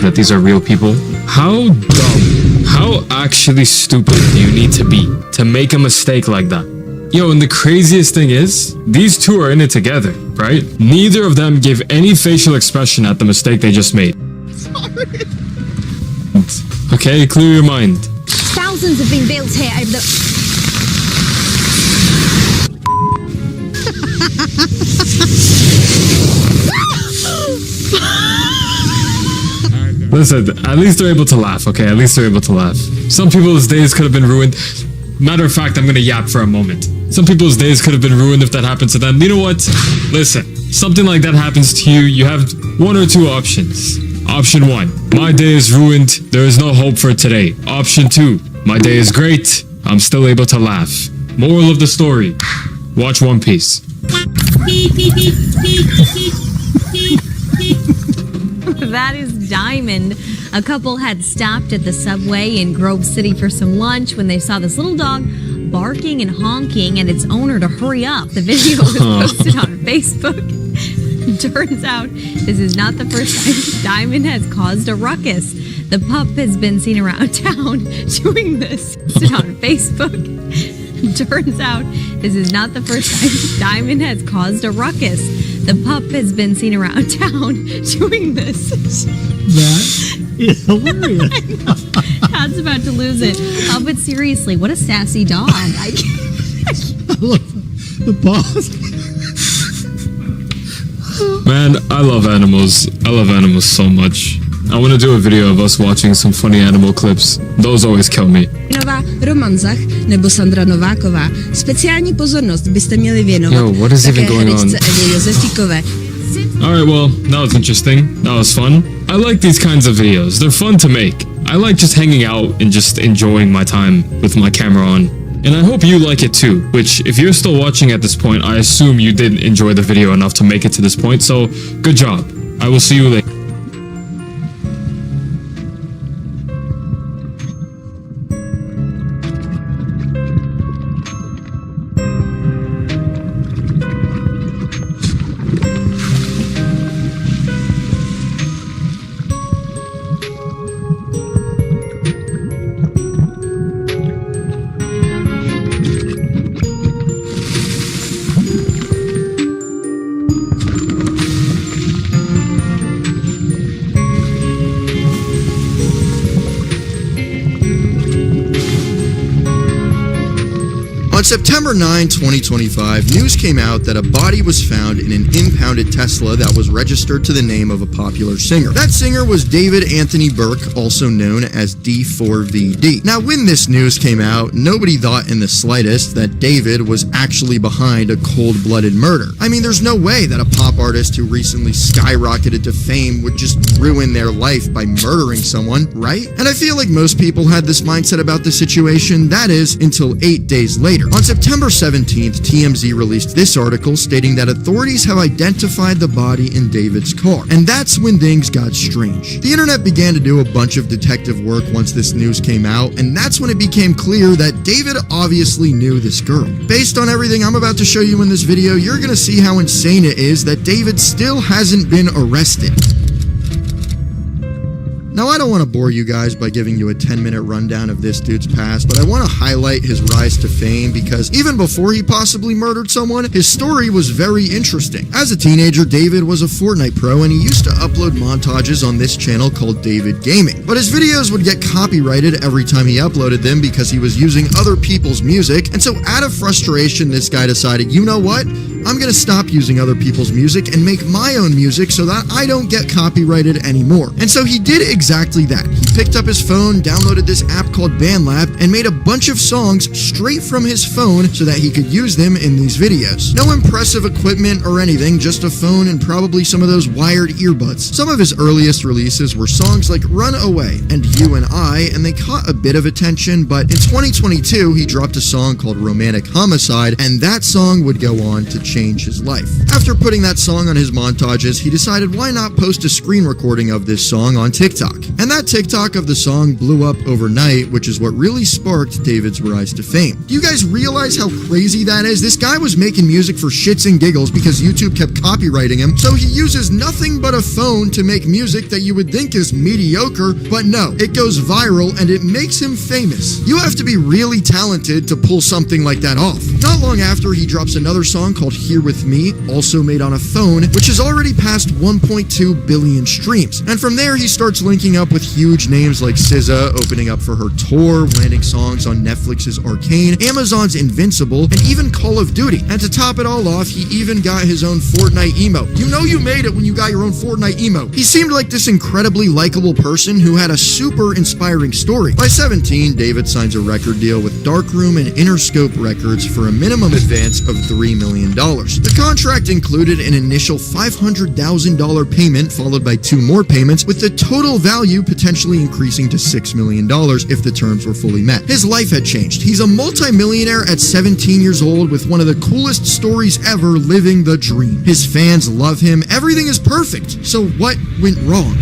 that these are real people. How dumb, how actually stupid do you need to be to make a mistake like that? Yo, and the craziest thing is, these two are in it together, right? Neither of them give any facial expression at the mistake they just made. Sorry. Okay, clear your mind. Thousands have been built here over the... Listen, at least they're able to laugh, okay? At least they're able to laugh. Some people's days could have been ruined. Matter of fact, I'm gonna yap for a moment. Some people's days could have been ruined if that happened to them. You know what? Listen, something like that happens to you, you have one or two options. Option 1, my day is ruined, there is no hope for today. Option 2, my day is great, I'm still able to laugh. Moral of the story, watch One Piece. That is Diamond. A couple had stopped at the subway in Grove City for some lunch when they saw this little dog barking and honking at its owner to hurry up. The video was posted on Facebook. Turns out this is not the first time Diamond has caused a ruckus. The pup has been seen around town doing this. Posted on Facebook. Turns out this is not the first time Diamond has caused a ruckus. The pup has been seen around town doing this. That is hilarious. Todd's about to lose it. Oh, but seriously, what a sassy dog. I love the pause. Man, I love animals. I love animals so much. I want to do a video of us watching some funny animal clips. Those always kill me. Roman Zach nebo Sandra Nováková. Speciální pozornost byste měli věnovat. Yo, what is even going on? Evě Josefíkové. Alright, well, that was interesting. That was fun. I like these kinds of videos. They're fun to make. I like just hanging out and just enjoying my time with my camera on. And I hope you like it too, which if you're still watching at this point, I assume you did enjoy the video enough to make it to this point, so good job. I will see you later. On September 9, 2025, news came out that a body was found in an impounded Tesla that was registered to the name of a popular singer. That singer was David Anthony Burke, also known as D4VD. Now, when this news came out, nobody thought in the slightest that David was actually behind a cold-blooded murder. I mean, there's no way that a pop artist who recently skyrocketed to fame would just ruin their life by murdering someone, right? And I feel like most people had this mindset about the situation, that is, until 8 days later. On September 17th, TMZ released this article stating that authorities have identified the body in David's car. And that's when things got strange. The internet began to do a bunch of detective work once this news came out, and that's when it became clear that David obviously knew this girl. Based on everything I'm about to show you in this video, you're gonna see how insane it is that David still hasn't been arrested. Now, I don't want to bore you guys by giving you a 10-minute rundown of this dude's past, but I want to highlight his rise to fame because even before he possibly murdered someone, his story was very interesting. As a teenager, David was a Fortnite pro and he used to upload montages on this channel called David Gaming. But his videos would get copyrighted every time he uploaded them because he was using other people's music, and so out of frustration, this guy decided, you know what? I'm gonna stop using other people's music and make my own music so that I don't get copyrighted anymore. And so he did exactly that. He picked up his phone, downloaded this app called BandLab, and made a bunch of songs straight from his phone so that he could use them in these videos. No impressive equipment or anything, just a phone and probably some of those wired earbuds. Some of his earliest releases were songs like Run Away and You and I, and they caught a bit of attention, but in 2022, he dropped a song called Romantic Homicide, and that song would go on to change his life. After putting that song on his montages, he decided why not post a screen recording of this song on TikTok. And that TikTok of the song blew up overnight, which is what really sparked David's rise to fame. Do you guys realize how crazy that is? This guy was making music for shits and giggles because YouTube kept copyrighting him, so he uses nothing but a phone to make music that you would think is mediocre, but no, it goes viral and it makes him famous. You have to be really talented to pull something like that off. Not long after, he drops another song called Here With Me, also made on a phone, which has already passed 1.2 billion streams. And from there, he starts linking up with huge names like SZA, opening up for her tour, landing songs on Netflix's Arcane, Amazon's Invincible, and even Call of Duty. And to top it all off, he even got his own Fortnite emo. You know you made it when you got your own Fortnite emo. He seemed like this incredibly likable person who had a super inspiring story. By 17, David signs a record deal with Darkroom and Interscope Records for a minimum advance of $3 million. The contract included an initial $500,000 payment followed by 2 more payments, with the total value potentially increasing to $6 million if the terms were fully met. His life had changed. He's a multimillionaire at 17 years old with one of the coolest stories ever, living the dream. His fans love him. Everything is perfect. So what went wrong?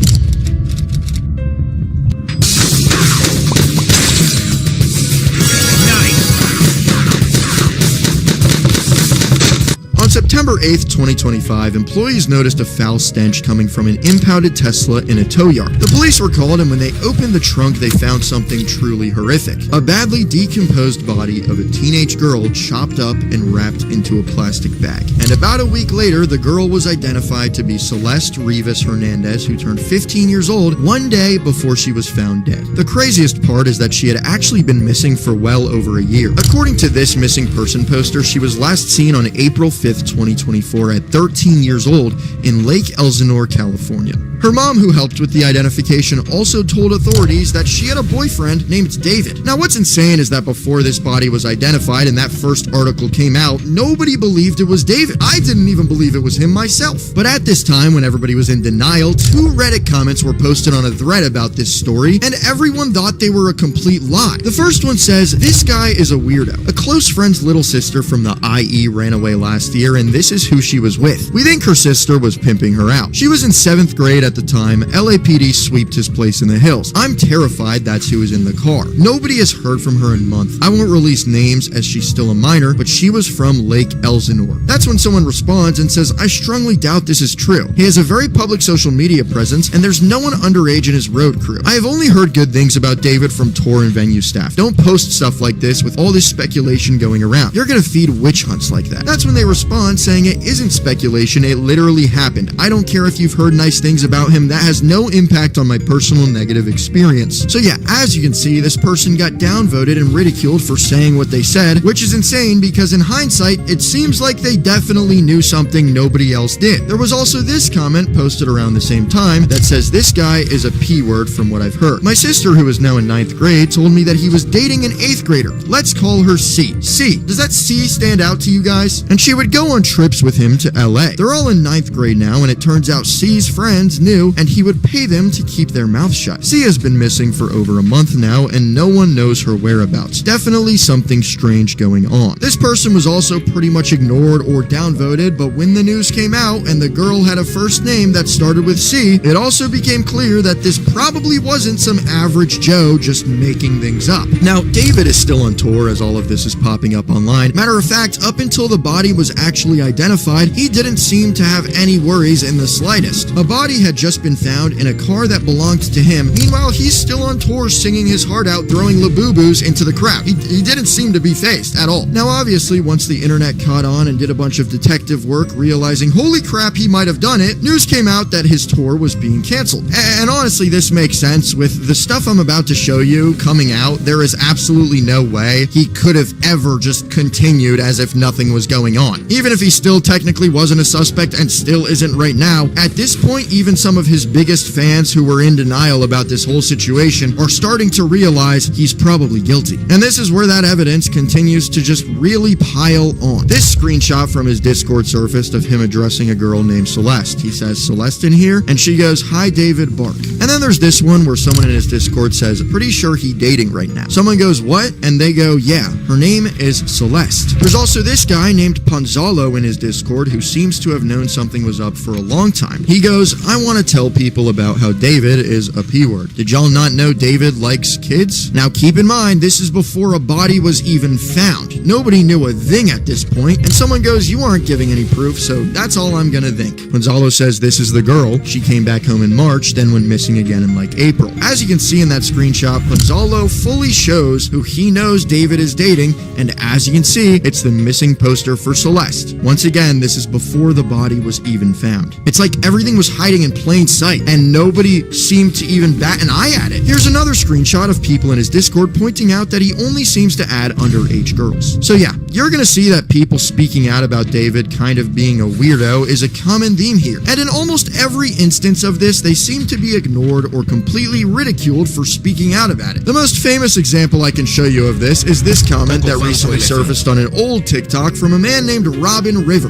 On September 8th, 2025, employees noticed a foul stench coming from an impounded Tesla in a tow yard. The police were called, and when they opened the trunk, they found something truly horrific. A badly decomposed body of a teenage girl chopped up and wrapped into a plastic bag. And about a week later, the girl was identified to be Celeste Rivas Hernandez, who turned 15 years old one day before she was found dead. The craziest part is that she had actually been missing for well over a year. According to this missing person poster, she was last seen on April 5th, 2024 at 13 years old in Lake Elsinore, California. Her mom, who helped with the identification, also told authorities that she had a boyfriend named David. Now, what's insane is that before this body was identified and that first article came out, nobody believed it was David. I didn't even believe it was him myself. But at this time, when everybody was in denial, 2 Reddit comments were posted on a thread about this story, and everyone thought they were a complete lie. The first one says, "This guy is a weirdo. A close friend's little sister from the IE ran away last year, and this is who she was with. We think her sister was pimping her out. She was in 7th grade at the time. LAPD sweeped his place in the hills. I'm terrified that's who is in the car. Nobody has heard from her in months. I won't release names as she's still a minor, but she was from Lake Elsinore." That's when someone responds and says, "I strongly doubt this is true. He has a very public social media presence, and there's no one underage in his road crew. I have only heard good things about David from tour and venue staff. Don't post stuff like this with all this speculation going around. You're gonna feed witch hunts like that." That's when they respond saying, "It isn't speculation, it literally happened. I don't care if you've heard nice things about him, that has no impact on my personal negative experience." So yeah, as you can see, this person got downvoted and ridiculed for saying what they said, which is insane because in hindsight, it seems like they definitely knew something nobody else did. There was also this comment posted around the same time that says, "This guy is a P word from what I've heard. My sister, who is now in 9th grade, told me that he was dating an 8th grader. Let's call her C. C. Does that C stand out to you guys? And she would go on trips with him to LA. They're all in 9th grade now, and it turns out C's friends knew, and he would pay them to keep their mouth shut. C has been missing for over a month now, and no one knows her whereabouts. Definitely something strange going on." This person was also pretty much ignored or downvoted, but when the news came out and the girl had a first name that started with C, it also became clear that this probably wasn't some average Joe just making things up. Now, David is still on tour as all of this is popping up online. Matter of fact, up until the body was actually identified, he didn't seem to have any worries in the slightest. A body had just been found in a car that belonged to him. Meanwhile, he's still on tour singing his heart out, throwing Labubu's into the crowd. He didn't seem to be fazed at all. Now, obviously, once the internet caught on and did a bunch of detective work, realizing, holy crap, he might have done it, news came out that his tour was being canceled. And honestly, this makes sense. With the stuff I'm about to show you coming out, there is absolutely no way he could have ever just continued as if nothing was going on. Even if he still technically wasn't a suspect and still isn't right now, at this point, even some of his biggest fans who were in denial about this whole situation are starting to realize he's probably guilty. And this is where that evidence continues to just really pile on. This screenshot from his Discord surfaced of him addressing a girl named Celeste. He says, "Celeste in here?" And she goes, "Hi, David, bark." And then there's this one where someone in his Discord says, "Pretty sure he dating right now." Someone goes, "What?" And they go, "Yeah, her name is Celeste." There's also this guy named Ponzalo in in his Discord who seems to have known something was up for a long time. He goes, I want to tell people about how David is a P-word. Did y'all not know David likes kids? Now keep in mind, this is before a body was even found. Nobody knew a thing at this point, and someone goes, you aren't giving any proof, so that's all I'm gonna think. Gonzalo says this is the girl. She came back home in March, then went missing again in like April. As you can see in that screenshot, Gonzalo fully shows who he knows David is dating, and as you can see, it's the missing poster for Celeste. Once again, this is before the body was even found. It's like everything was hiding in plain sight, and nobody seemed to even bat an eye at it. Here's another screenshot of people in his Discord pointing out that he only seems to add underage girls. So yeah, you're gonna see that people speaking out about David kind of being a weirdo is a common theme here. And in almost every instance of this, they seem to be ignored or completely ridiculed for speaking out about it. The most famous example I can show you of this is this comment that recently surfaced on an old TikTok from a man named Robin River.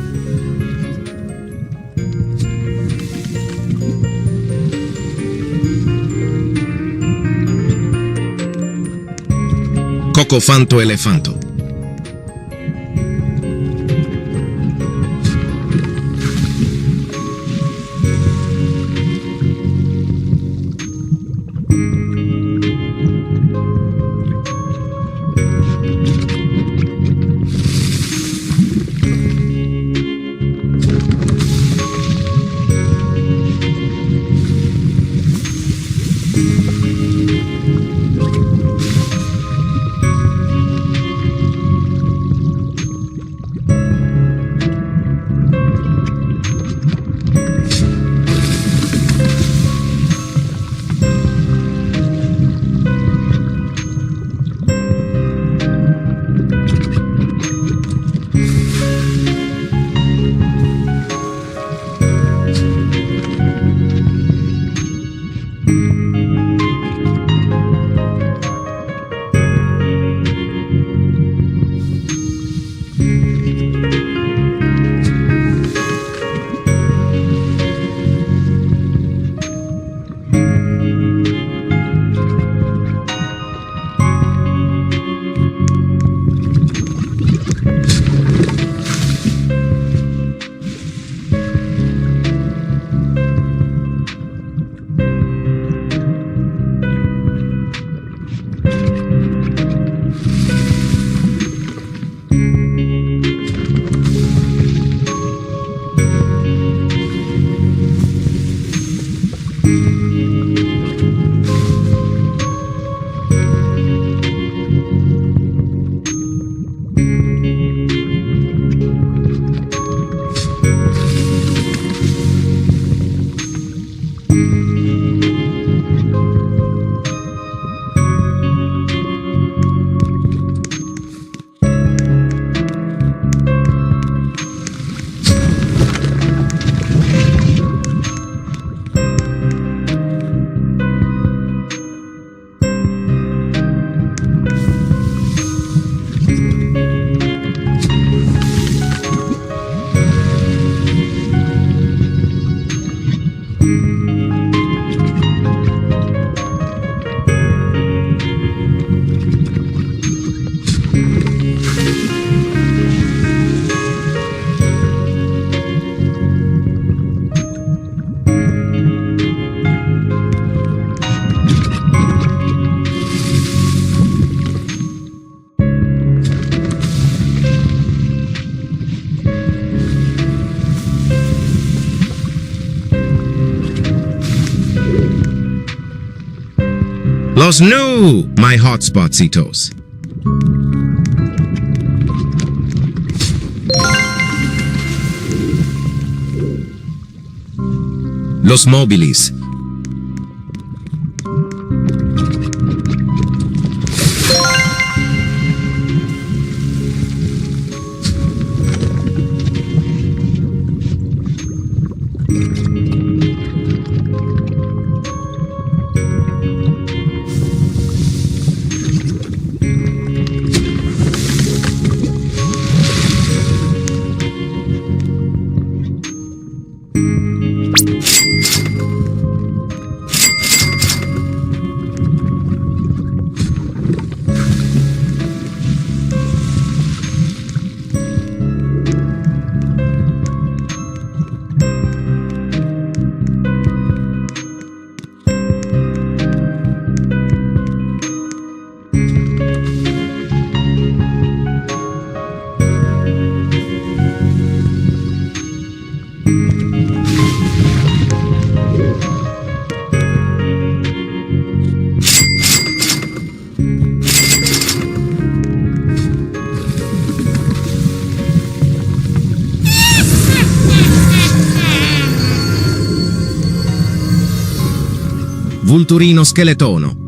Cocofanto elefanto. Los no, my hotspotcitos. Los móviles. vulturino scheletono.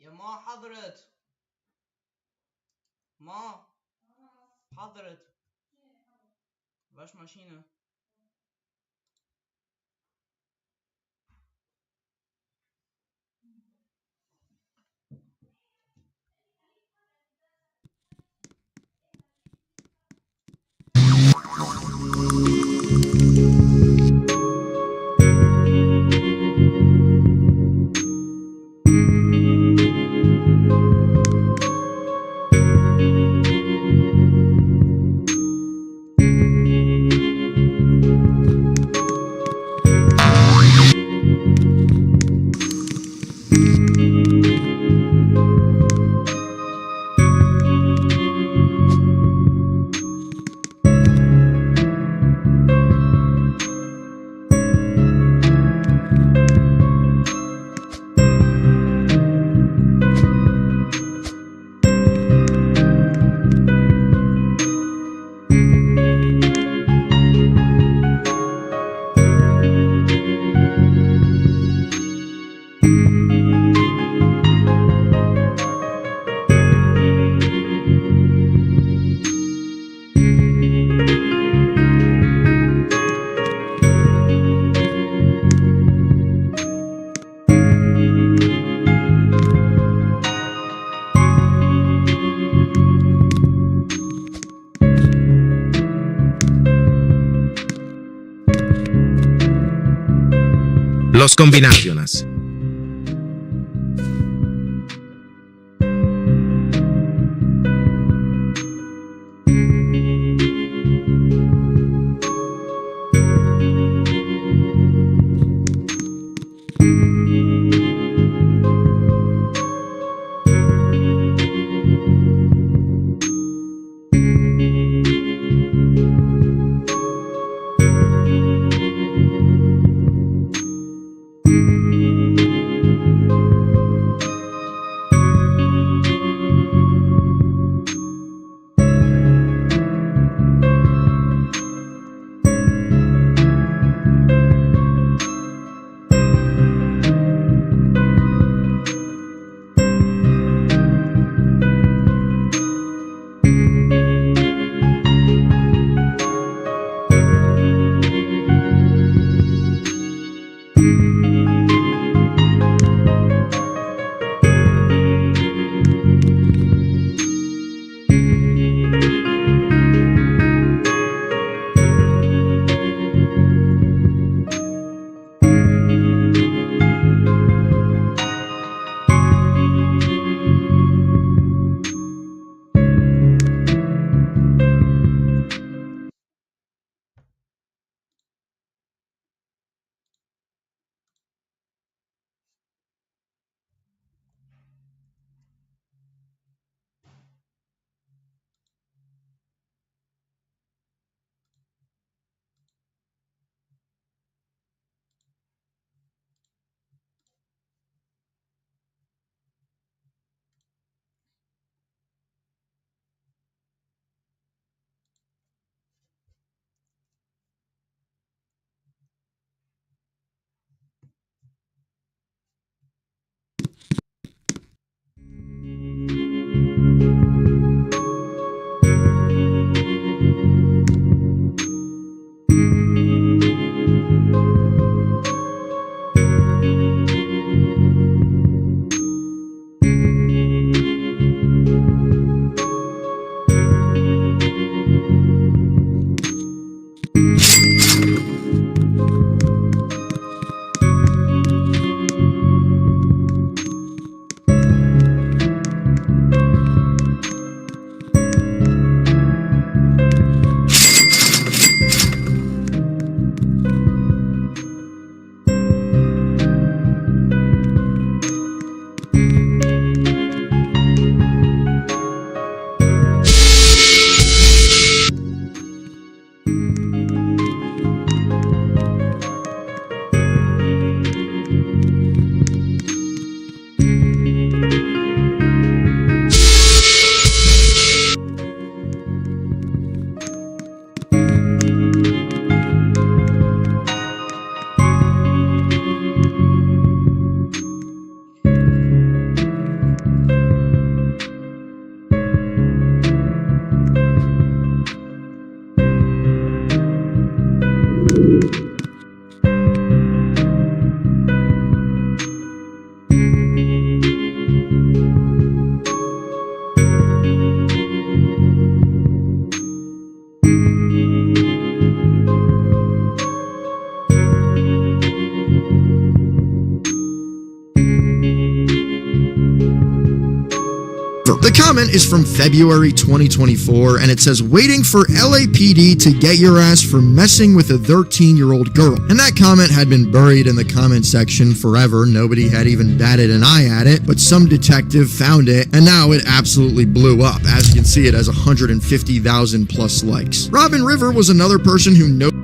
يا ما حضرت ما حضرت باش ماشينة Los combinaciones. after. The comment is from February 2024, and it says, waiting for LAPD to get your ass for messing with a 13-year-old girl. And that comment had been buried in the comment section forever. Nobody had even batted an eye at it, but some detective found it, and now it absolutely blew up. As you can see, it has 150,000 plus likes. Robin River was another person who nobody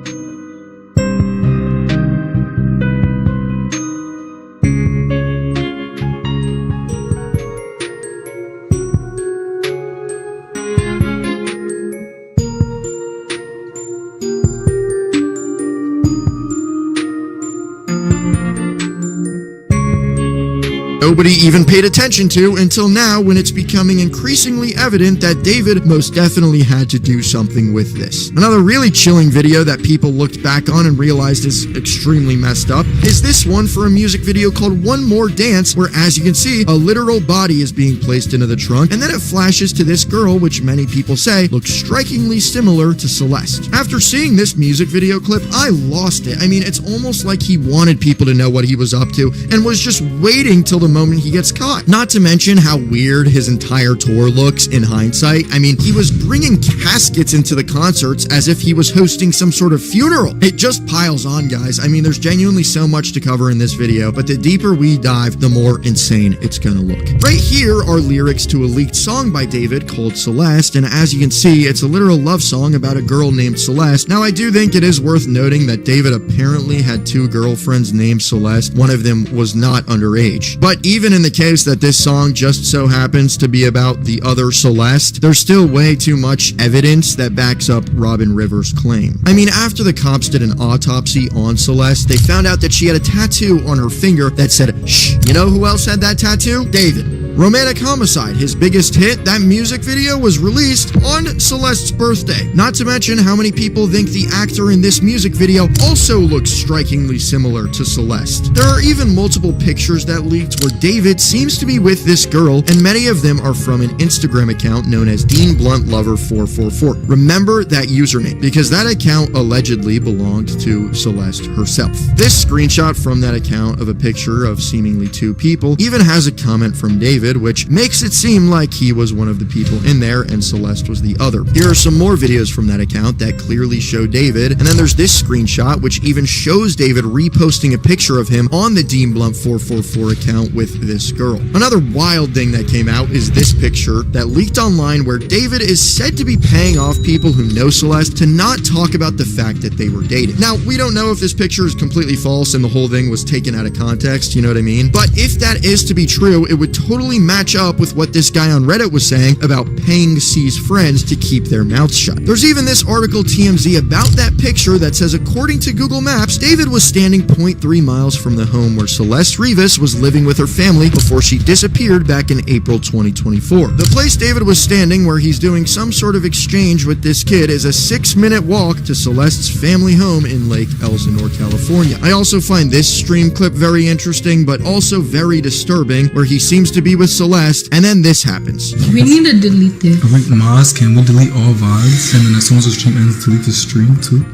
even paid attention to until now, when it's becoming increasingly evident that David most definitely had to do something with this. Another really chilling video that people looked back on and realized is extremely messed up is this one for a music video called One More Dance, where, as you can see, a literal body is being placed into the trunk, and then it flashes to this girl, which many people say looks strikingly similar to Celeste. After seeing this music video clip, I lost it. I mean, it's almost like he wanted people to know what he was up to and was just waiting till the moment he gets caught. Not to mention how weird his entire tour looks in hindsight. I mean, he was bringing caskets into the concerts as if he was hosting some sort of funeral. It just piles on, guys. I mean, there's genuinely so much to cover in this video, but the deeper we dive, the more insane it's gonna look. Right here are lyrics to a leaked song by David called Celeste, and as you can see, it's a literal love song about a girl named Celeste. Now, I do think it is worth noting that David apparently had 2 girlfriends named Celeste. One of them was not underage. But even in the case that this song just so happens to be about the other Celeste, there's still way too much evidence that backs up Robin Rivers' claim. I mean, after the cops did an autopsy on Celeste, they found out that she had a tattoo on her finger that said, shh. You know who else had that tattoo? David. Romantic Homicide, his biggest hit, that music video was released on Celeste's birthday. Not to mention how many people think the actor in this music video also looks strikingly similar to Celeste. There are even multiple pictures that leaked where David seems to be with this girl, and many of them are from an Instagram account known as Dean Blunt Lover 444. Remember that username, because that account allegedly belonged to Celeste herself. This screenshot from that account of a picture of seemingly 2 people even has a comment from David, which makes it seem like he was one of the people in there and Celeste was the other. Here are some more videos from that account that clearly show David, and then there's this screenshot which even shows David reposting a picture of him on the Dean Blunt 444 account with this girl. Another wild thing that came out is this picture that leaked online where David is said to be paying off people who know Celeste to not talk about the fact that they were dating. Now, we don't know if this picture is completely false and the whole thing was taken out of context, you know what I mean? But if that is to be true, it would totally match up with what this guy on Reddit was saying about paying C's friends to keep their mouths shut. There's even this article TMZ about that picture that says, according to Google Maps, David was standing 0.3 miles from the home where Celeste Rivas was living with her family before she disappeared back in April 2024. The place David was standing where he's doing some sort of exchange with this kid is a 6-minute walk to Celeste's family home in Lake Elsinore, California. I also find this stream clip very interesting, but also very disturbing, where he seems to be with Celeste, and then this happens. We need to delete this. Like Maz, can we delete all VODs and then as soon as the stream ends, delete the stream too?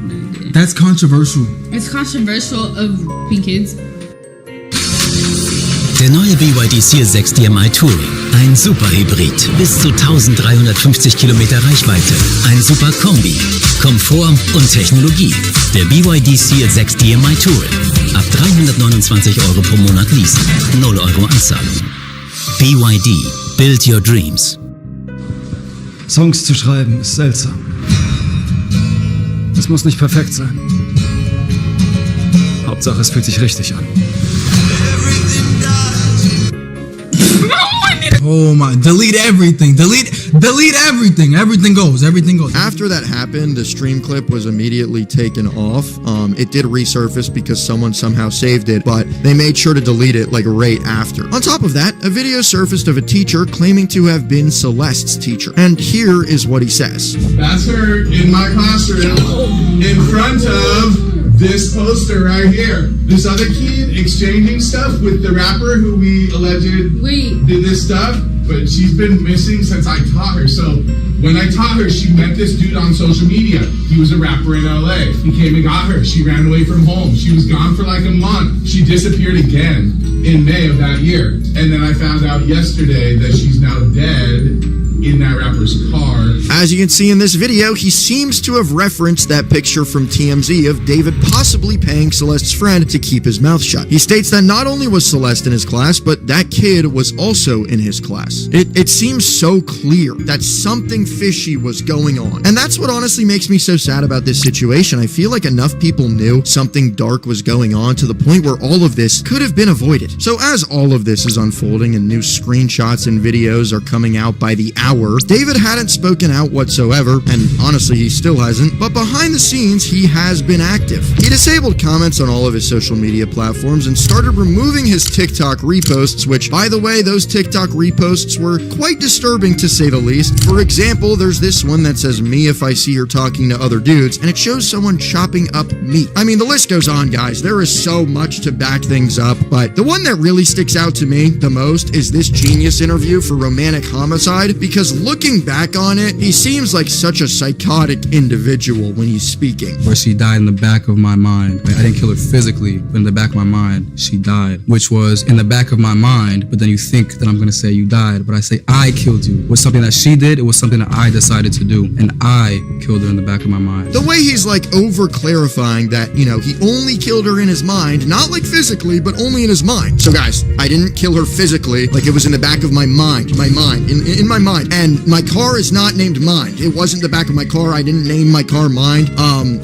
That's controversial. It's controversial of being kids. Der neue BYD Seal 6 DMI Touring. Ein Superhybrid. Bis zu 1350 Kilometer Reichweite. Ein super Kombi. Komfort und Technologie. Der BYD Seal 6 DMI Touring. Ab 329 € pro Monat leasen. 0 € Anzahlung. BYD. Build your dreams. Songs zu schreiben ist seltsam. Es muss nicht perfekt sein. Hauptsache, es fühlt sich richtig an. Oh my, delete everything, delete everything, everything goes. After that happened, the stream clip was immediately taken off. It did resurface because someone somehow saved it, but they made sure to delete it like right after. On top of that, a video surfaced of a teacher claiming to have been Celeste's teacher. And here is what he says. That's her in my classroom in front of this poster right here. This other kid exchanging stuff with the rapper who we alleged did this stuff, but she's been missing since I taught her. So when I taught her, she met this dude on social media. He was a rapper in LA. He came and got her. She ran away from home. She was gone for like a month. She disappeared again in May of that year. And then I found out yesterday that she's now dead in that rapper's car. As you can see in this video, he seems to have referenced that picture from TMZ of David possibly paying Celeste's friend to keep his mouth shut. He states that not only was Celeste in his class, but that kid was also in his class. It seems so clear that something fishy was going on. And that's what honestly makes me so sad about this situation. I feel like enough people knew something dark was going on to the point where all of this could have been avoided. So as all of this is unfolding and new screenshots and videos are coming out by the hour, David hadn't spoken out whatsoever, and honestly he still hasn't, but behind the scenes he has been active. He disabled comments on all of his social media platforms and started removing his TikTok reposts, which, by the way, those TikTok reposts were quite disturbing to say the least. For example, there's this one that says me if I see her talking to other dudes, and it shows someone chopping up meat. I mean, the list goes on, guys. There is so much to back things up, but the one that really sticks out to me the most is this Genius interview for Romantic Homicide, because looking back on it, he seems like such a psychotic individual when he's speaking. Where she died in the back of my mind. I didn't kill her physically, but in the back of my mind, she died. Which was in the back of my mind, but then you think that I'm gonna say you died, but I say I killed you. It was something that she did, it was something that I decided to do, and I killed her in the back of my mind. The way he's like over clarifying that, you know, he only killed her in his mind, not like physically, but only in his mind. So guys, I didn't kill her physically, like it was in the back of my mind, in my mind. And my car is not named Mind. It wasn't the back of my car. I didn't name my car Mind.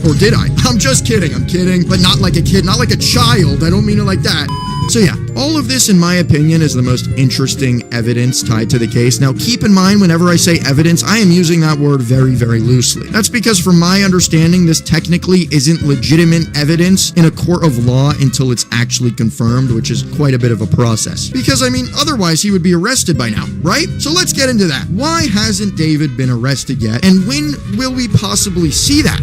Or did I? I'm just kidding. I'm kidding, but not like a kid, not like a child. I don't mean it like that. So yeah, all of this, in my opinion, is the most interesting evidence tied to the case. Now, keep in mind, whenever I say evidence, I am using that word very, very loosely. That's because, from my understanding, this technically isn't legitimate evidence in a court of law until it's actually confirmed, which is quite a bit of a process. Because, I mean, otherwise he would be arrested by now, right? So let's get into that. Why hasn't David been arrested yet? And when will we possibly see that?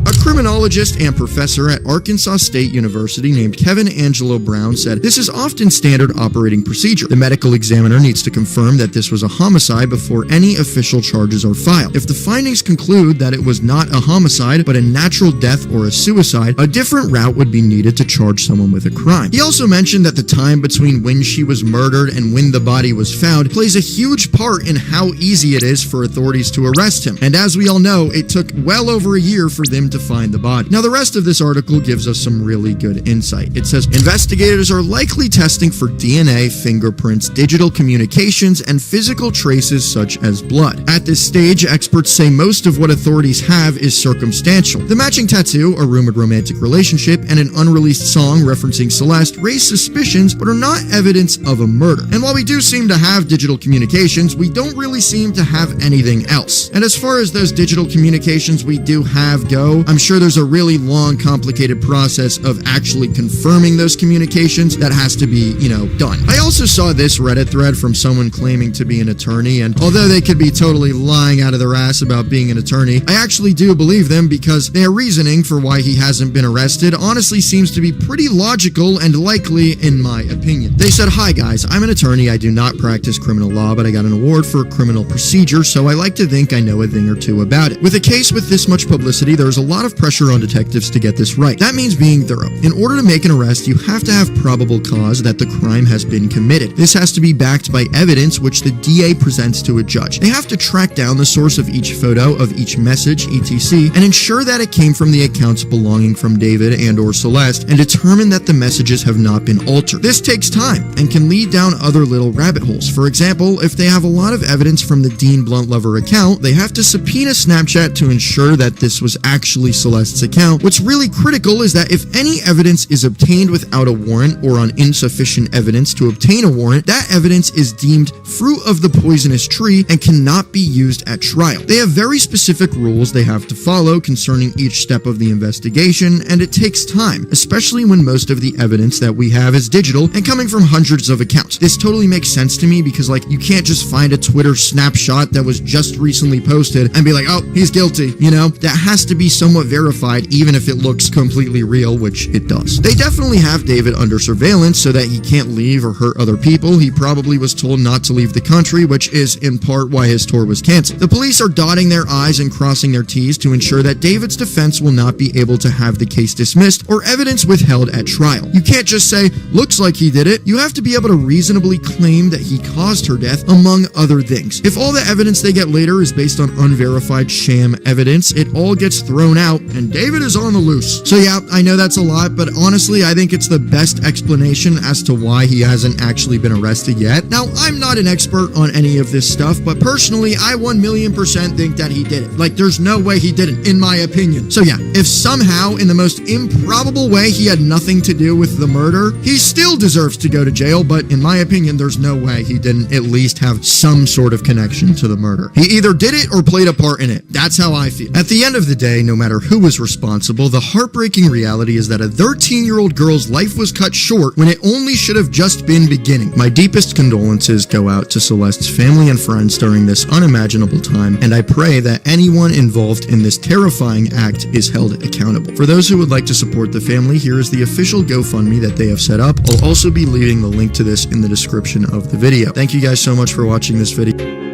A criminologist and professor at Arkansas State University named Kevin Angelo Brown said, "This is often standard operating procedure. The medical examiner needs to confirm that this was a homicide before any official charges are filed. If the findings conclude that it was not a homicide, but a natural death or a suicide, a different route would be needed to charge someone with a crime." He also mentioned that the time between when she was murdered and when the body was found plays a huge part in how easy it is for authorities to arrest him. And as we all know, it took well over a year for them to find the body. Now, the rest of this article gives us some really good insight. It says, investigators are likely testing for DNA, fingerprints, digital communications, and physical traces such as blood. At this stage, experts say most of what authorities have is circumstantial. The matching tattoo, a rumored romantic relationship, and an unreleased song referencing Celeste raise suspicions but are not evidence of a murder. And while we do seem to have digital communications, we don't really seem to have anything else. And as far as those digital communications we do have go, I'm sure there's a really long, complicated process of actually confirming those communications that has to be, done. I also saw this Reddit thread from someone claiming to be an attorney, and although they could be totally lying out of their ass about being an attorney, I actually do believe them because their reasoning for why he hasn't been arrested honestly seems to be pretty logical and likely in my opinion. They said, "Hi guys, I'm an attorney. I do not practice criminal law, but I got an award for criminal procedure, so I like to think I know a thing or two about it. With a case with this much publicity, there's a lot of pressure on detectives to get this right. That means being thorough. In order to make an arrest, you have to have probable cause that the crime has been committed. This has to be backed by evidence which the DA presents to a judge. They have to track down the source of each photo, of each message, etc., and ensure that it came from the accounts belonging from David and or Celeste, and determine that the messages have not been altered. This takes time and can lead down other little rabbit holes. For example, if they have a lot of evidence from the Dean Bluntlover account, they have to subpoena Snapchat to ensure that this was actually Celeste's account. What's really critical is that if any evidence is obtained without a warrant or on insufficient evidence to obtain a warrant, that evidence is deemed fruit of the poisonous tree and cannot be used at trial. They have very specific rules they have to follow concerning each step of the investigation, and it takes time, especially when most of the evidence that we have is digital and coming from hundreds of accounts. This totally makes sense to me because, you can't just find a Twitter snapshot that was just recently posted and be like, oh, he's guilty, That has to be somewhat verified even if it looks completely real, which it does. They definitely have David under surveillance so that he can't leave or hurt other people. He probably was told not to leave the country, which is in part why his tour was canceled. The police are dotting their I's and crossing their T's to ensure that David's defense will not be able to have the case dismissed or evidence withheld at trial. You can't just say, looks like he did it. You have to be able to reasonably claim that he caused her death, among other things. If all the evidence they get later is based on unverified sham evidence, it all gets thrown out and David is on the loose. So yeah, I know that's a lot, but honestly, I think it's the best explanation as to why he hasn't actually been arrested yet. Now, I'm not an expert on any of this stuff, but personally, I 1,000,000% think that he did it. Like, there's no way he didn't, in my opinion. So yeah, if somehow, in the most improbable way, he had nothing to do with the murder, he still deserves to go to jail, but in my opinion, there's no way he didn't at least have some sort of connection to the murder. He either did it or played a part in it. That's how I feel. At the end of the day, no matter who was responsible, the heartbreaking reality is that a 13-year-old girl's life was cut short when it only should have just been beginning. My deepest condolences go out to Celeste's family and friends during this unimaginable time, and I pray that anyone involved in this terrifying act is held accountable. For those who would like to support the family, here is the official GoFundMe that they have set up. I'll also be leaving the link to this in the description of the video. Thank you guys so much for watching this video.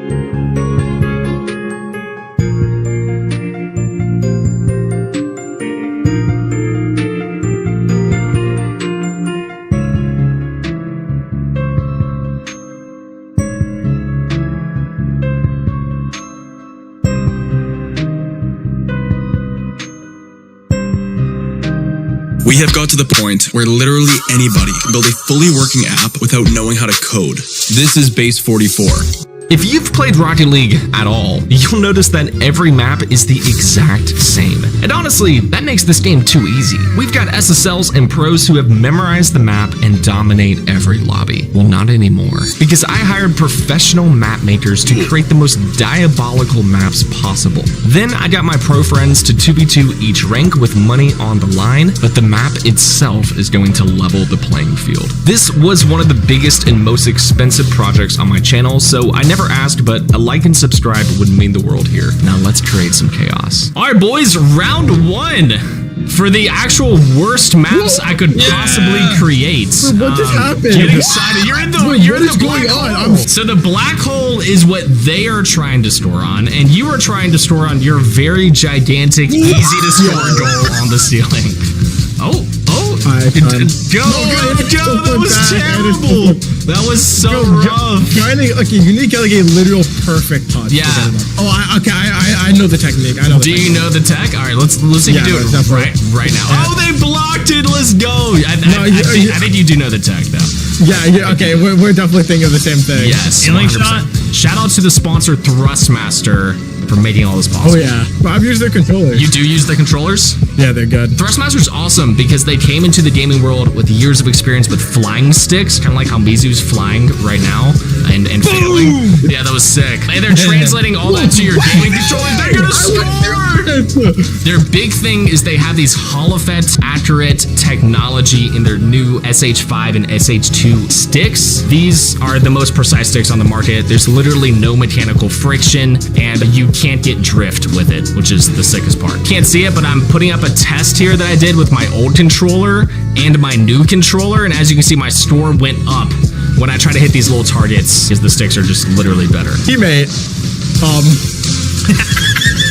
We have got to the point where literally anybody can build a fully working app without knowing how to code. This is Base 44. If you've played Rocket League at all, you'll notice that every map is the exact same. And honestly, that makes this game too easy. We've got SSLs and pros who have memorized the map and dominate every lobby. Well, not anymore. Because I hired professional map makers to create the most diabolical maps possible. Then I got my pro friends to 2v2 each rank with money on the line, but the map itself is going to level the playing field. This was one of the biggest and most expensive projects on my channel, so I never asked, but a like and subscribe would mean the world here. Now let's create some chaos. All right, boys, round one for the actual worst maps I could possibly create. What just happened? Get excited. You're in the black hole. So the black hole is what they are trying to store on, and you are trying to store on your very gigantic, easy to score goal on the ceiling. Oh. Go. That was terrible. That was so rough. Okay, you need to get like a literal perfect touch. Yeah. Oh, I know the technique. Do you know the tech? All right, let's see you do it right now. Oh, they blocked it. Let's go. I think you do know the tech though. Yeah. Okay, we're definitely thinking of the same thing. Yes. 100%. Shout out to the sponsor Thrustmaster for making all this possible. Oh yeah, but I've used their controllers. You do use the controllers? Yeah, they're good. Thrustmaster's awesome because they came into the gaming world with years of experience with flying sticks, kind of like how Mizu's flying right now and failing. Yeah, that was sick. And they're translating all that to your gaming controller. They're gonna score! Their big thing is they have these Holophets accurate technology in their new SH5 and SH2 sticks. These are the most precise sticks on the market. There's literally no mechanical friction, and you can't get drift with it, which is the sickest part. Can't see it, but I'm putting up a test here that I did with my old controller and my new controller, and as you can see, my score went up when I try to hit these little targets because the sticks are just literally better. Teammate,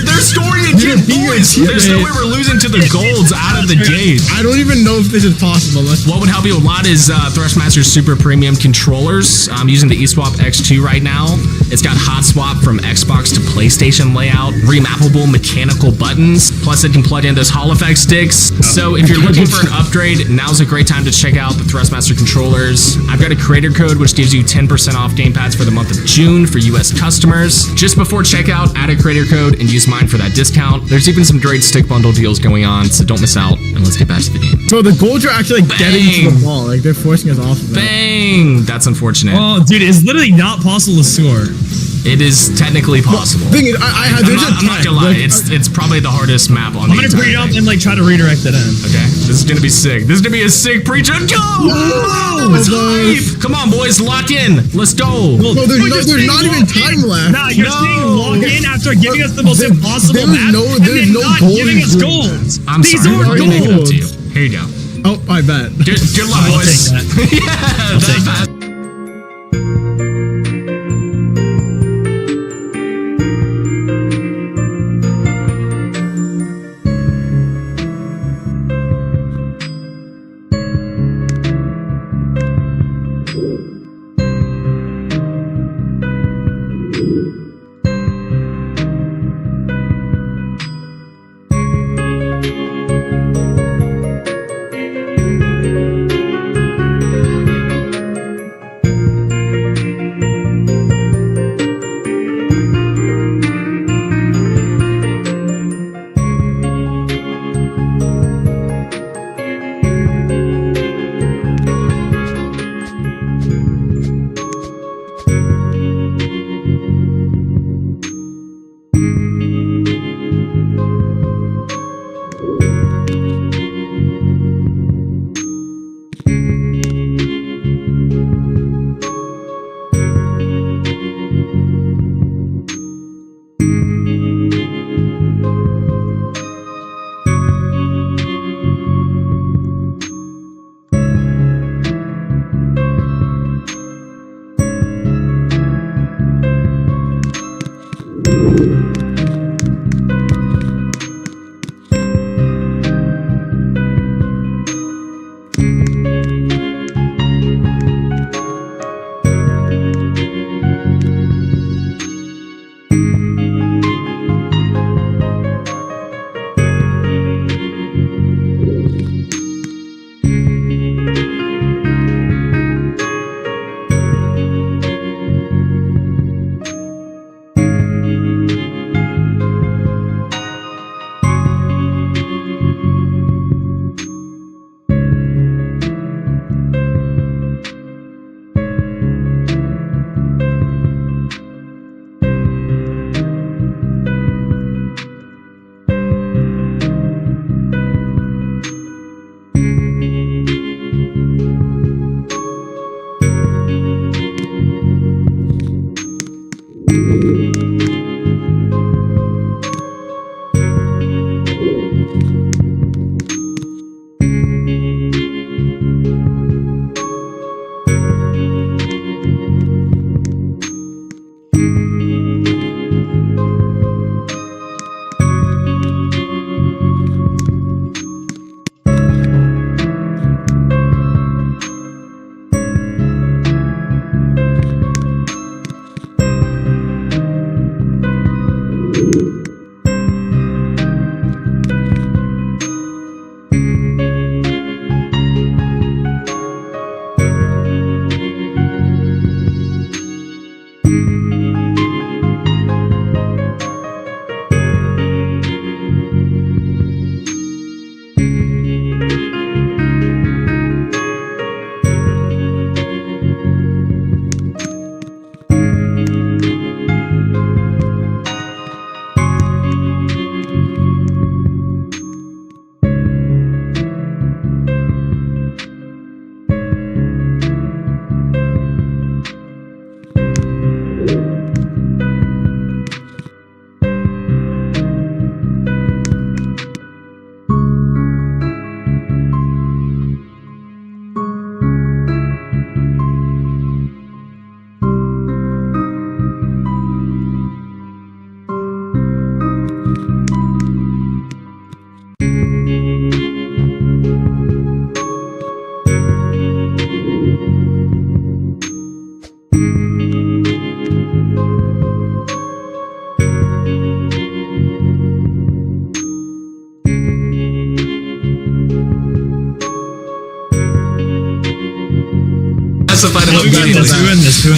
they're scoring again, boys! There's no way we're losing to the golds out of the gate. I don't even know if this is possible. What would help you a lot is Thrustmaster's super premium controllers. I'm using the eSwap X2 right now. It's got hot swap from Xbox to PlayStation layout, remappable mechanical buttons, plus it can plug in those Holophect sticks. So if you're looking for an upgrade, now's a great time to check out the Thrustmaster controllers. I've got a creator code which gives you 10% off gamepads for the month of June for US customers. Just before checkout, add a creator code and use mine for that discount. There's even some great stick bundle deals going on, so don't miss out, and let's get back to the game. So the golds are actually like getting to the ball, like they're forcing us off of it. Bang! That's unfortunate. Oh, dude, it's literally not possible to score. It is technically possible. Thing is, I'm not gonna lie. It's probably the hardest map on the entire I'm gonna bring it up and like try to redirect it in. Okay, this is gonna be sick. This is gonna be a sick preacher. It's hype. Come on, boys, lock in. Let's go. No, there's not even time left. Nah, you're saying lock in after giving us the most impossible map and not giving us gold. These are gold. Here you go. Oh, I bet. Good luck, boys. I'll take that.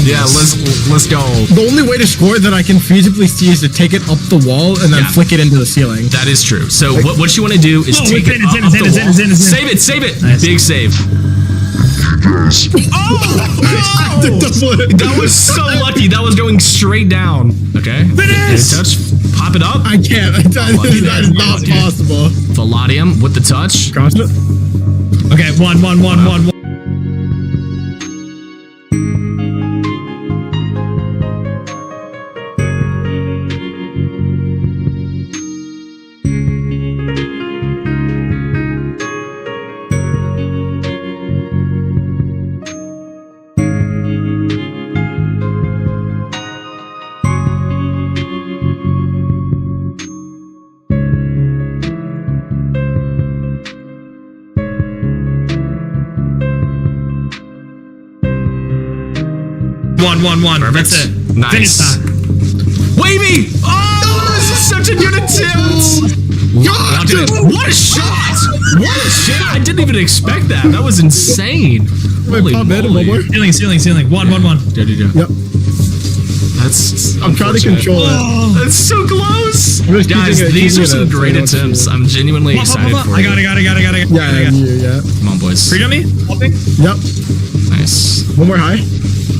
Yeah, let's go. The only way to score that I can feasibly see is to take it up the wall and then flick it into the ceiling. That is true. So what you want to do is take it up the wall. Save it. Nice. Big save. guys. That was so lucky. That was going straight down. Okay. Finish! Touch. Pop it up. I can't. That is not possible. Palladium with the touch. Okay, one. One. Perfect. That's it. Nice. Finish that. Wavy! Oh, this is such a good attempt! What a shot! What a shot! I didn't even expect that. That was insane. Holy moly. Ceiling. One. Yep. That's. I'm trying to control it. That's so close. Guys, these are some great attempts. I'm genuinely excited for you. I got it. Yeah. Come on, boys. Freedom me? Yep. Nice. One more high.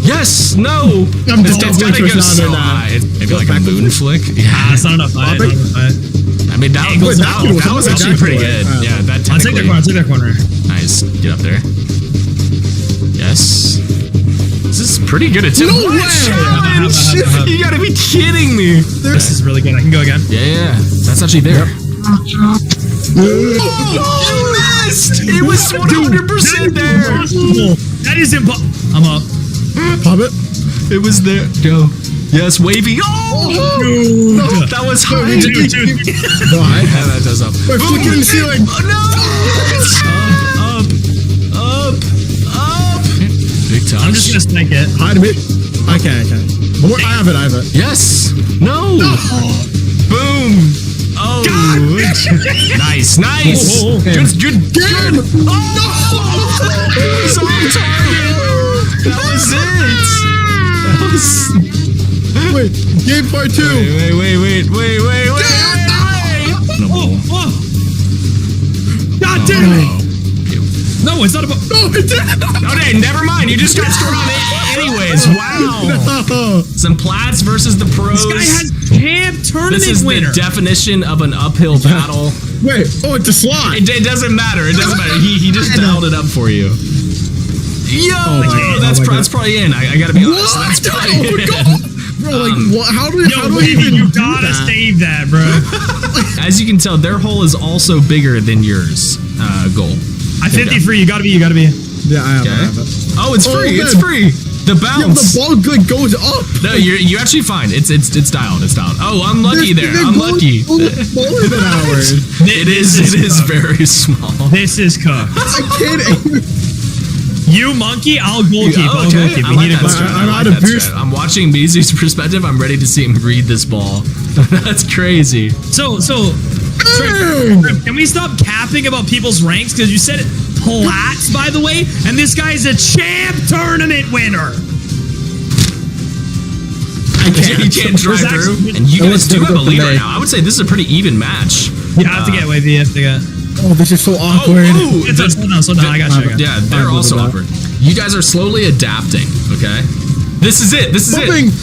Yes! No! It's gotta go so high. Maybe like a moon flick? Yeah. It's not enough height. I mean, that was actually pretty good. Yeah, that I'll take their corner. Nice. Get up there. Yes. This is pretty good attempt. No way! You gotta be kidding me. This is really good. I can go again. Yeah. That's actually there. You missed! It was 100% there. That is impossible. I'm up. Pop it. It was there. Go. Yes, wavy. Oh! Dude. That was high. Dude. No, Yeah, that does up. We're flicking in the ceiling. Up. Big touch. I'm just gonna snake it. High to me. Okay. One more. I have it. Yes. No. Boom. Oh. Nice. Good. Oh. It was on target. That was it. Wait. Game part 2. Wait. No ball. God damn it. No, it's not about. No, it didn't. Okay, never mind. You just got scored on it anyways. Wow. No. Some plats versus the pros. This guy has camp tournament This is winner. the definition of an uphill battle. Wait. Oh, it's a slot. It doesn't matter. He just dialed it up for you. Yo, that's probably in. I gotta be honest. That's probably in. Bro, how do we even You do gotta that? save that, bro. As you can tell, their hole is also bigger than yours. Goal. I 50 free. You gotta be. Yeah, I have it. Oh, it's free. man. It's free. The bounce. Yeah, the ball goes up. No, you actually fine. It's dialed. It's dialed. Oh, unlucky there. Unlucky. Smaller than ours. It is very small. This is cooked. I'm kidding. You monkey, I'll goalkeep. Okay. We need a goal. I'm out of boost. I'm watching Mizu's perspective. I'm ready to see him read this ball. That's crazy. So, can we stop capping about people's ranks? Because you said it plats, by the way, and this guy's a champ tournament winner. You can't drive through. And you guys do have a lead right now. I would say this is a pretty even match. You have to get wavy. You have to get. Oh, this is so awkward. Slow down. I got you. Yeah, they're also awkward. You guys are slowly adapting, okay? This is it.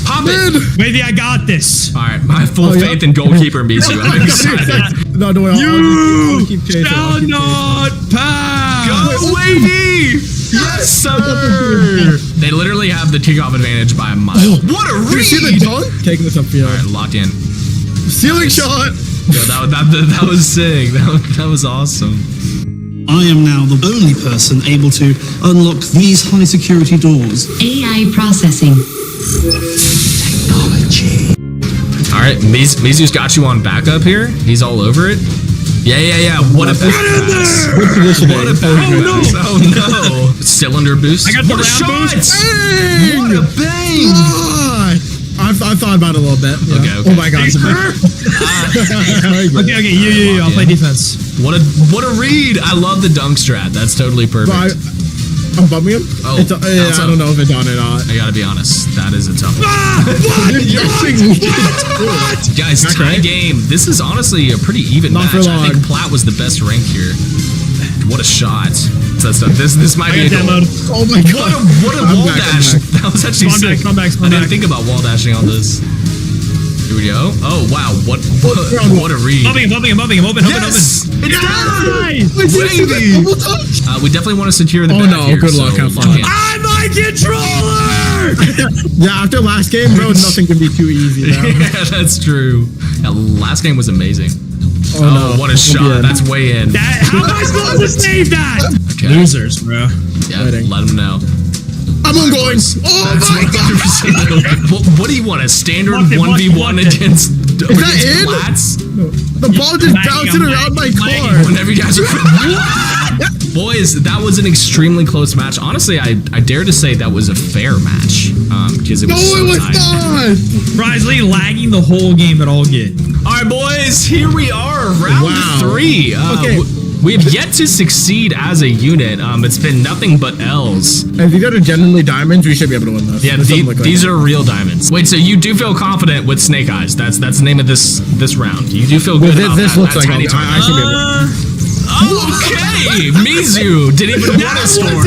Pop it. Wavy, I got this. All right, my full faith in goalkeeper Mizu. I'm excited. No, I'll keep chasing. Shall not pass. Go, Wavy! Yes, sir! They literally have the kickoff advantage by a mile. What a read! Did you see the dunk? Taking this upfield. All right, locked in. Ceiling shot. Yo, that was sick. That was awesome. I am now the only person able to unlock these high security doors. AI processing. Technology. All right, Mizu's got you on backup here. He's all over it. Yeah. What a pass. What a pass. Oh no. Cylinder boost. I got the round boost. Hey! What a bang. I've thought about it a little bit. Yeah. Okay. Oh my god. Okay. You. I'll play defense. What a read. I love the dunk strat. That's totally perfect. I'm bumming him. Oh, I don't know if it's on or not. I gotta be honest. That is a tough one. What? Guys, tie game. This is honestly a pretty even match. I think Platt was the best rank here. What a shot. This might be a goal. Oh my god. What a wall dash. That was actually sick. Come back. I didn't think about wall dashing on this. Here we go. Oh wow, what a read. Bumping him. Open. Yes! It's Nice! Baby! We definitely want to secure the back here. Good luck. Have fun. I'm my controller! Yeah, after last game, bro, nothing can be too easy now. Yeah, that's true. That last game was amazing. Oh, no. What a shot. That's way in. How am I supposed to save that? Okay. Losers, bro. Yeah, let them know. I'm on going. Oh my god. What do you want? A standard 1v1 against flats? The ball just bouncing around my car. Whenever you guys are... Boys, that was an extremely close match. Honestly, I dare to say that was a fair match. Because it was not. Surprisingly lagging the whole game at all get. All right, boys, here we are, round 3. Okay. We have yet to succeed as a unit. It's been nothing but L's. If these are genuinely diamonds, we should be able to win this. Yeah, these are real diamonds. Wait, so you do feel confident with Snake Eyes? That's the name of this round. You do feel good about this that, looks that like I should be able to. Okay, Mizu didn't even want to score.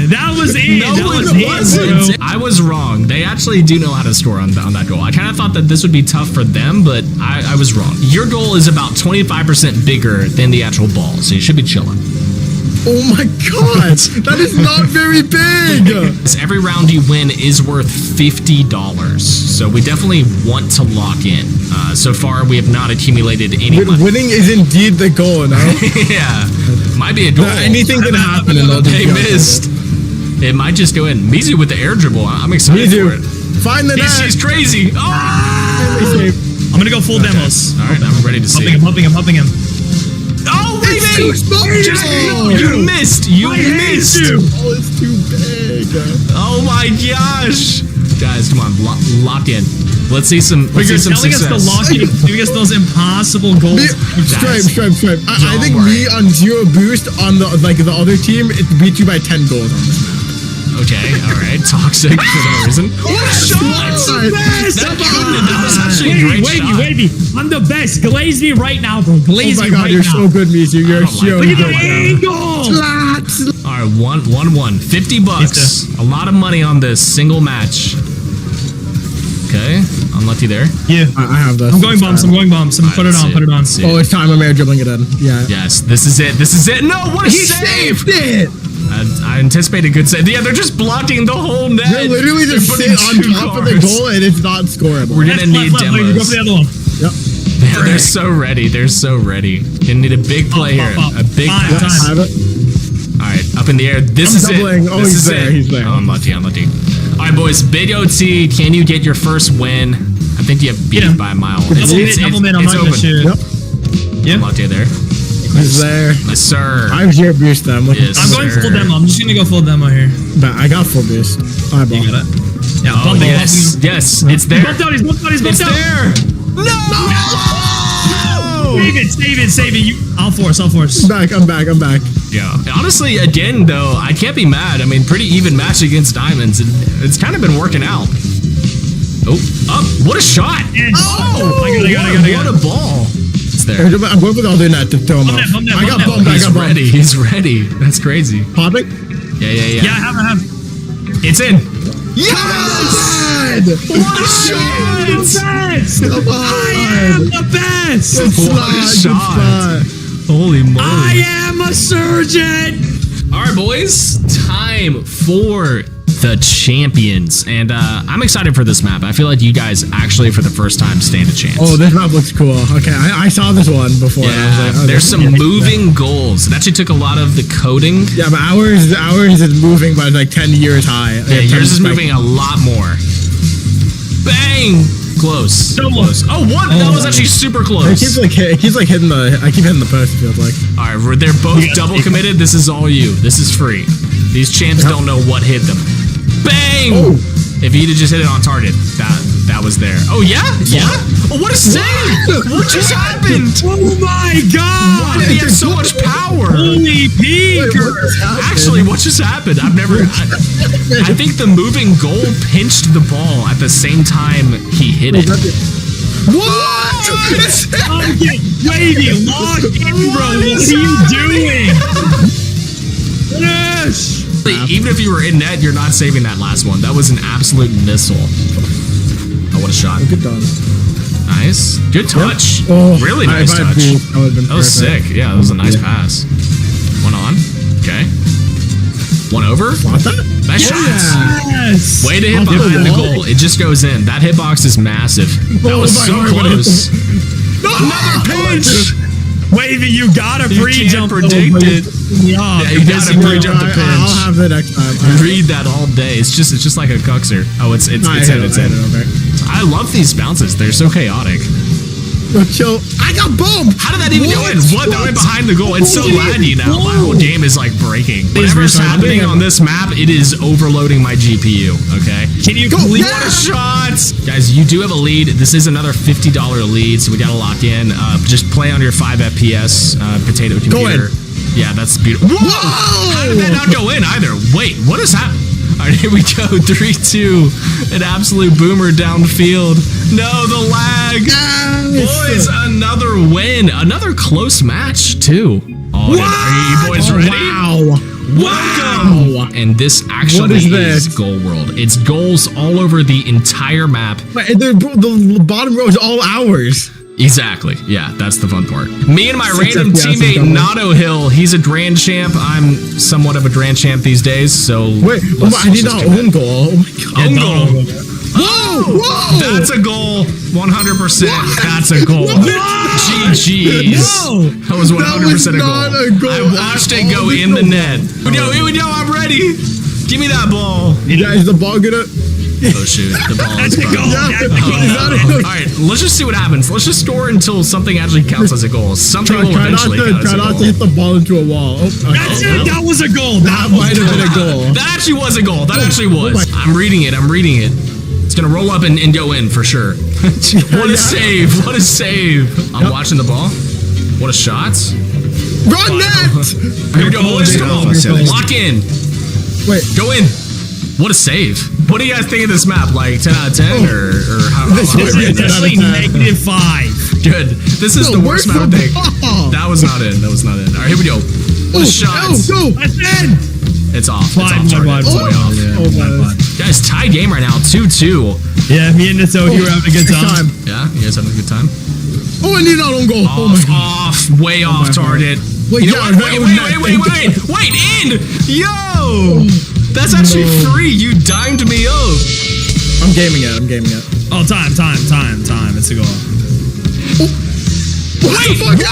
That was in. No, it wasn't. I was wrong. They actually do know how to score on that goal. I kind of thought that this would be tough for them, but I was wrong. Your goal is about 25% bigger than the actual ball, so you should be chilling. Oh my god, that is not very big. Every round you win is worth $50, so we definitely want to lock in. So far, we have not accumulated any money. Winning is indeed the goal, no? Yeah, might be a goal. Anything can happen, and they missed. It might just go in. Mizu with the air dribble. I'm excited for it. Find the net. She's crazy. Oh! I'm gonna go full demos. All right, I'm ready to see. Humping him. Oh, baby! You missed. You missed. Oh, it's too big. Oh my gosh, guys, come on, lock in. Let's see some. You're telling success. us to lock in, giving us those impossible goals. Stripe. I think me on 0 boost on the other team, it beat you by 10 goals on this map. Okay, all right, toxic for no reason. What a shot! That was actually a great shot. Wavy, I'm the best. Glaze me right now, bro. Glaze me right now. Oh my god, you're so good, Mizu. You're so good. Look at the angle. All right, 1-1. $50. A lot of money on this single match. Okay, unlucky there. Yeah, I have this. I'm going bumps. I'm gonna put it on. Oh, it's time. I'm air dribbling it in. Yeah. Yes, this is it. No, what a save! Saved it. I anticipate a good save. Yeah, they're just blocking the whole net. They're literally just sitting on top of the goal, and it's not scoreable. We're gonna need demos. Go for the other one. Yep. Yeah, they're so ready. Gonna need a big play here. A big pass. Have it. All right, up in the air. This is doubling. it. Oh, This he's is there. it. He's there. Oh, I'm lucky. All right, boys. Video T, can you get your first win? I think you have beat it by a mile. Double mid. I'm not gonna shoot. Yep. I'm lucky there. He's there. Yes, sir. I'm here boost them. Yes, I'm going full demo. I'm just gonna go full demo here. But I got full boost. You got it. Yeah, oh, yes, it's there. He's bumped out. It's there. No! Save it. I'll force. I'm back. Yeah. Honestly, again, though, I can't be mad. I mean, pretty even match against Diamonds. It's kind of been working out. Oh, up. What a shot. I got it. What a ball. It's there. I'm going for the other net to throw him off. I got bumped. He's ready. That's crazy. Popping? Yeah. Yeah, I have. It's in. Yes! What a shot! I am the best! What a shot! Holy moly! I am a surgeon! All right, boys, time for the champions, and I'm excited for this map. I feel like you guys actually, for the first time, stand a chance. Oh, this map looks cool. Okay, I saw this one before. Yeah, there's some moving goals. It actually took a lot of the coding. Yeah, but ours is moving by like 10 years high. Yeah, yours is moving a lot more. Bang! Close. So close. Oh, what? That was actually super close. It keeps hitting the post, it feels like. All right, they're both double committed. This is all you. This is free. These champs don't know what hit them. Bang! Oh. If he'd have just hit it on target, that was there. Oh, yeah? Yeah? Oh, what a save! What just happened? Oh, my God! Why did he have so much power? Holy peaker! Actually, what just happened? I think the moving goal pinched the ball at the same time he hit it. What? Okay, Wavy, lock in, bro. What are you doing? Finish! Even if you were in net, you're not saving that last one. That was an absolute missile. Oh, what a shot. Good done. Nice. Good touch. Yep. Oh, really nice touch. That was perfect. sick. Yeah, that was a nice pass. One on. Okay. One over. Nice shot. Yes! Way to hit behind the goal. It just goes in. That hitbox is massive. That was so close. Another pinch! Wavy, you gotta pre-jump. Predict it. Yeah, you gotta pre-jump the pinch. I'll have that next time. Read that all day. It's just like a cuxer. Oh, it's in. I love these bounces. They're so chaotic. Yo, chill. I got bumped. How did that even go in? What? That went behind the goal. It's so laggy now. My whole game is like breaking. Whatever's happening on this map, it is overloading my GPU. Okay. Can you please? What a shot, guys! You do have a lead. This is another $50 lead, so we gotta lock in. Just play on your 5 FPS potato computer. Go in. Yeah, that's beautiful. Whoa! How did that not go in either? Wait, what is happening? All right, here we go. 3-2. An absolute boomer downfield. No, the lag. Boys, another win. Another close match, too. Oh, are you boys ready? Welcome. And this actually is Goal World. It's goals all over the entire map. The bottom row is all ours. Exactly. Yeah, that's the fun part. Me and my random teammate, Nato Hill, he's a Grand Champ. I'm somewhat of a Grand Champ these days, so... Wait, I need our own goal. Oh my God. Own goal. Whoa! That's a goal. 100%. That's a goal. GG's. That was 100% a goal. I watched it go in the net. Here we go. I'm ready. Give me that ball. Is the ball gonna... Oh shoot, the ball is gone. All right, let's just see what happens. Let's just score until something actually counts as a goal. Something will eventually count as a goal. Try not to hit the ball into a wall. That's it. That was a goal. That might have been a goal. That actually was a goal. That actually was. I'm reading it. It's gonna roll up and go in for sure. What a save. What a save. I'm watching the ball. What a shot. Run net. Here we go, boys. Lock in. Wait. Go in. What a save. What do you guys think of this map? Like 10 out of 10 or how? This is actually -5. Good. This is the worst map I think. That was not in. All right, here we go. What a shot. Go. That's in. It's off. It's way off. Guys, tie game right now. 2-2. Yeah, me and Nito, you were having a good time. Yeah, you guys having a good time? Oh, I need our own goal. Off. Way off target. Wait, you know what? Wait, in! Yo! That's actually free. You dimed me up. I'm gaming it. Oh, time. It's a goal. Wait, what? It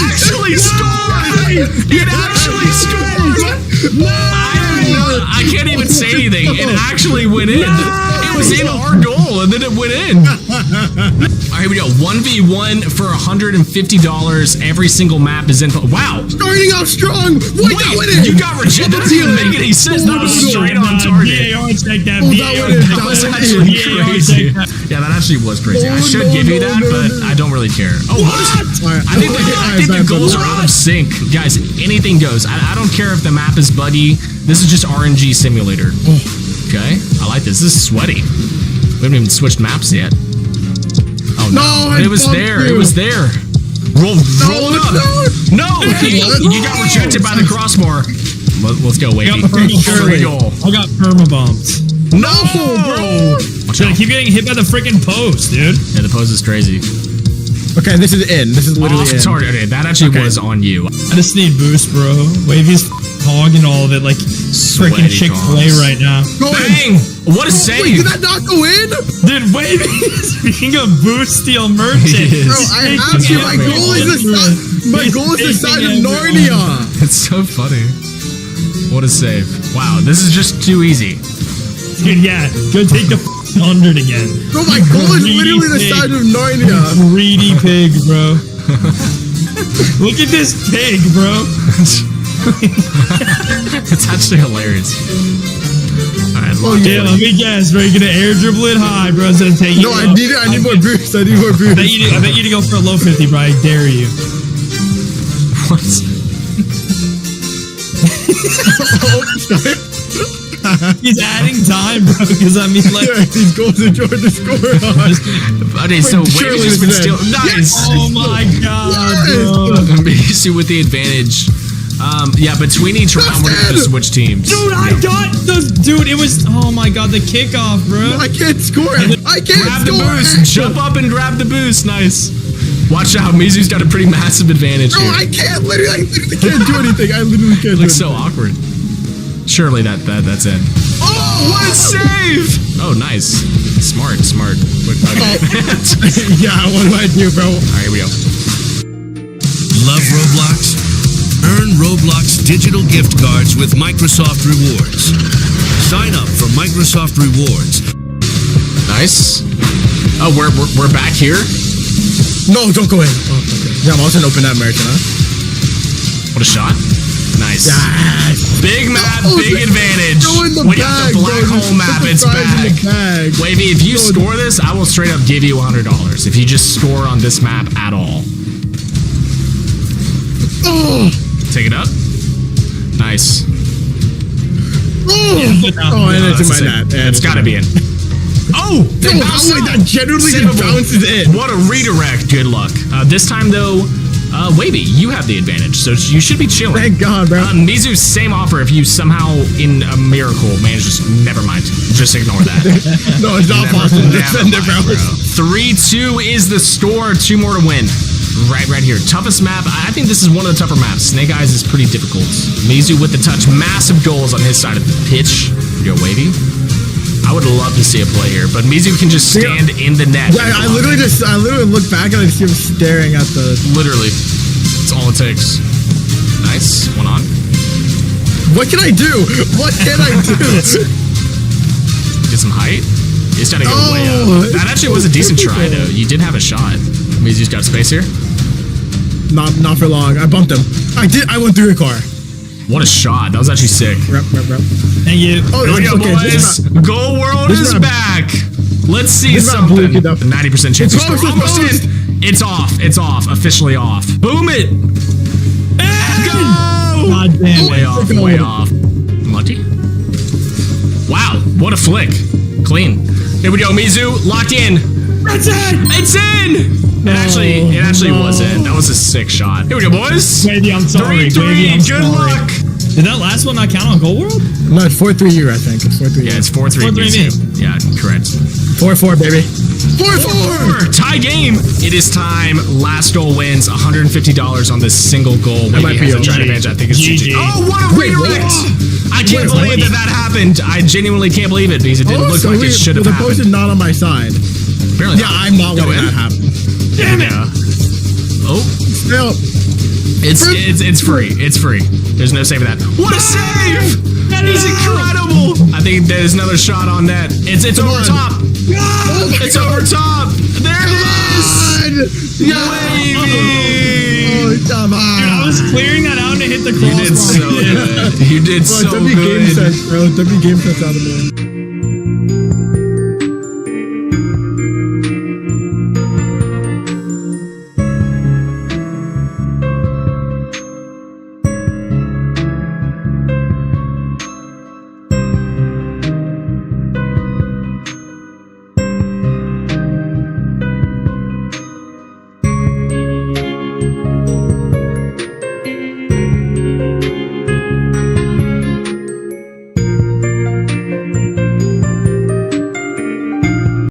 actually scored. I can't even say anything. It actually went in. It was in our goal, and then it went in. All right, here we go. 1v1 for $150. Every single map is in. Wow. Starting off strong. Wait, you got rejected. That didn't make any sense. That was straight on target. That was actually crazy. Yeah, that actually was crazy. I should give you that, but I don't really care. Oh, what? I think the goals are out of sync. Guys, anything goes. I don't care if the map is buggy. This is just RNG simulator. Okay, I like this. This is sweaty. We haven't even switched maps yet. Oh no! It was there. It was there. Roll it up. No! You got rejected by the crossbar. Let's go, Wavy. I got perma-bumped. No, bro! I keep getting hit by the freaking post, dude. Yeah, the post is crazy. Okay, this is in. This is literally in. Sorry, okay, that actually was on you. I just need boost, bro. Wavy's hogging all of it like freaking Chick-fil-A right now. Bang! What a save! Wait, did that not go in? Dude, Wavy is being a boost steal merchant. Bro, I have to. My goal is the size of Narnia. It's so funny. What a save. Wow, this is just too easy. Dude, yeah, go take the 100 again. Bro, my goal is literally the size of Narnia. Greedy pig, bro. Look at this pig, bro. It's actually hilarious. Alright, let me guess, bro. You're gonna air dribble it high, bro. It's gonna take you. No, I need more boost. I need more boost. I bet you to go for a low 50, bro. I dare you. What? He's adding time, bro. Because I mean, like, yeah, these goals are Jordan to score on. Okay, so surely Wavy's it's still in. nice. oh my god, Yes. bro. Macy with the advantage. Yeah, between each round, we're gonna just switch teams. Dude, I got those. Dude, it was. Oh my god, the kickoff, bro. I can't score. I can't Grab the score. boost. Jump up and grab the boost. Nice. Watch out, Mizu's got a pretty massive advantage Bro, here. I can't. I literally can't do anything. I literally can't. It looks so awkward. Surely that's it. Oh, what a save! Oh, nice. Smart. Okay. Yeah, what do I do, bro? All right, here we go. Love Roblox? Earn Roblox digital gift cards with Microsoft Rewards. Sign up for Microsoft Rewards. Nice. Oh, we're back here. No, don't go in. Oh, okay. Yeah, I'm also gonna open that American, huh? What a shot. Nice. Yes. Big map, Oh, big advantage. When you have the black hole map, it's back. Wavy, if you score this, I will straight up give you $100 if you just score on this map at all. Oh. Take it up. Nice. Oh, and it's in my net. It's gotta be in. Oh! That generally just bounces in. What a redirect. Good luck. This time, though, Wavy, you have the advantage, so you should be chilling. Thank God, bro. Mizu, same offer if you somehow, in a miracle, manage to... Never mind. Just ignore that. No, it's not possible. Just send it, bro. 3-2 is the score. 2 more to win. Right here. Toughest map. I think this is one of the tougher maps. Snake Eyes is pretty difficult. Mizu with the touch. Massive goals on his side of the pitch. Yo, Wavy. I would love to see a play here, but Mizu can just stand in the net. Yeah, I literally look back and I see him staring at the... Literally. That's all it takes. Nice. One on. What can I do? What can I do? Get some height. He's trying to go way up. That actually was a decent try, though. You did have a shot. Mizu's got space here. Not for long. I bumped him. I went through your car. What a shot. That was actually sick. Rep. Thank you. Oh, here we go, boys. Goal World is back. Let's see something. 90% chance to score. Almost in. It's off. It's off. Officially off. Boom it. And go. God damn. Way off. Lucky. Wow. What a flick. Clean. Here we go, Mizu. Locked in. That's it. It's in. It actually was in. That was a sick shot. Here we go, boys. Wavy, I'm sorry. 3-3. Good luck. Did that last one not count on Goal World? No, it's 4-3 you, I think. It's 4-3. Yeah, it's 4-3 me. Yeah, correct. 4-4, baby. 4-4! Tie game. It is time. Last goal wins. $150 on this single goal. That might be a advantage. I think it's GG. Oh, what a redirect! I can't believe that happened. I genuinely can't believe it because it didn't look like it should have happened. The post is not on my side. Apparently yeah, I'm not letting that happen. Damn it! Oh. No. It's free. It's free. There's no saving that. What a save! That is incredible! I think there's another shot on net. It's over top. It's over top. There it is. Wavy. Come on. Dude, I was clearing that out and it hit the crossbar. You did so good. You did so good. Game sense, bro. W game sense out of there.